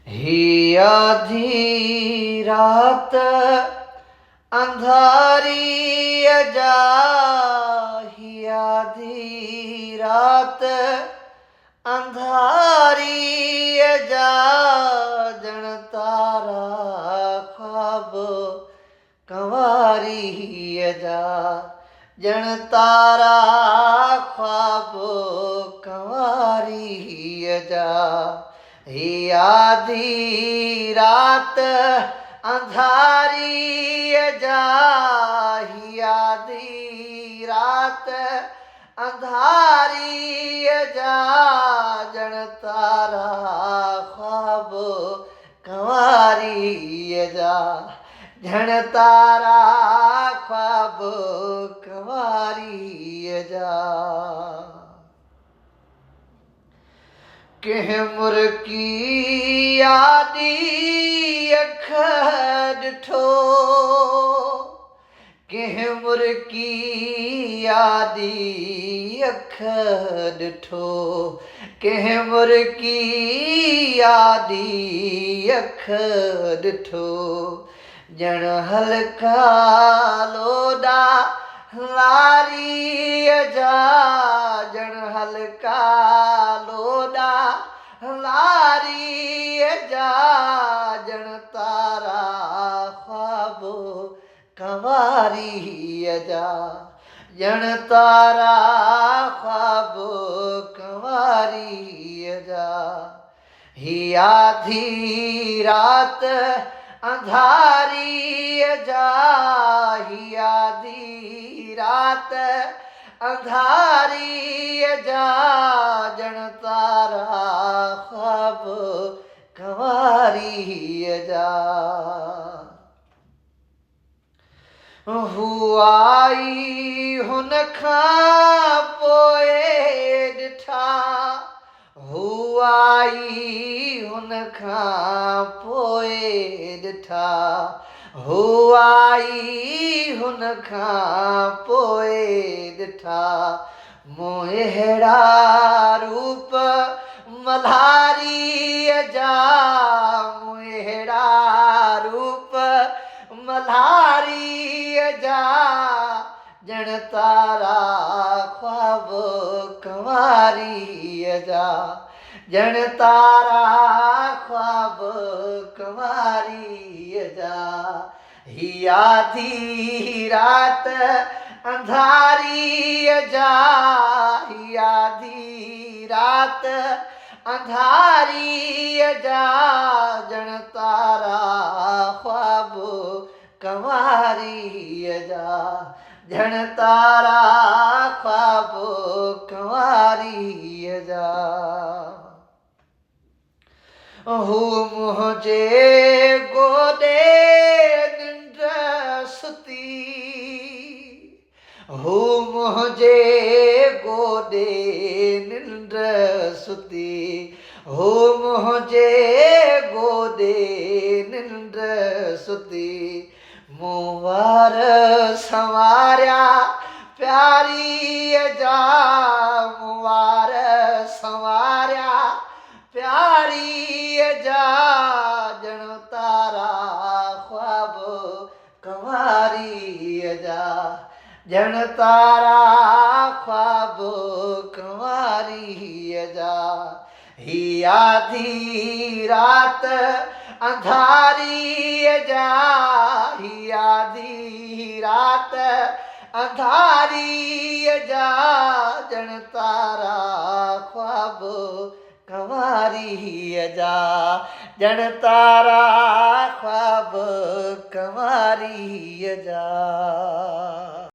ही आधी रात अंधारी अजा, ही आधी रात अंधारी अजा, जण तारा ख्वाब कंवारी अजा, जण तारा ख्वाब कंवारी अजा। ही आधी रात अंधारी अजा, ही आधी रात अंधारी अजा, जण तारा ख्वाब कंवारी अजा, जण तारा ख्वाब कंवारी अजा। कंहिं मुर्की आदि अख ॾिठो, कंहिं मुर्की आदि अख ॾिठो, कंहिं मुर्की आदि अख ॾिठो, ॼण हल्का लोॾा लारी अजा, ॼण हल्का लोॾा लारी अजा, ॼण तारा ख्वाब कंवारी अजा, ॼण तारा ख्वाब कंवारी अजा। ही आधी रात अंधारी अजा, ही आधी रात अंधारी अजा, जण तारा ख्वाब कंवारी अजा। हू आई हुन खां पोइ ॾिठा, हू आई हुन खां पोइ ॾिठा, हू आई हुन खां पोइ ॾिठा, मूं अहिड़ा रूप मल्हारी अजा, मूं अहिड़ा रूप मल्हारी अजा, ॼण तारा ख्वाब कंवारी अजा, ॼण तारा ख्वाब कंवारी अजा। ही आधी रात अंधारी अजा, ही आधी रात अंधारी अजा, ॼण तारा ख्वाब कंवारी अजा, ॼण तारा ख्वाब कंवारी अजा। हू मुंहिंजे गोॾे निंड सुती, हू मुंहिंजे गोॾे निंड सुती, हू मुंहिंजे गोॾे निंड सुती, मूं वार संवारिया प्यारी अजा, मूं वार संवारिया प्यारी अजा, ॼण तारा ख्वाब कंवारी अजा, ॼण तारा ख्वाब कंवारी अजा। ही आधी रात अंधारी अजा, ही आधी रात अंधारी अजा, ॼण तारा ख्वाब कंवारी अजा, ॼण तारा ख्वाब कंवारी अजा।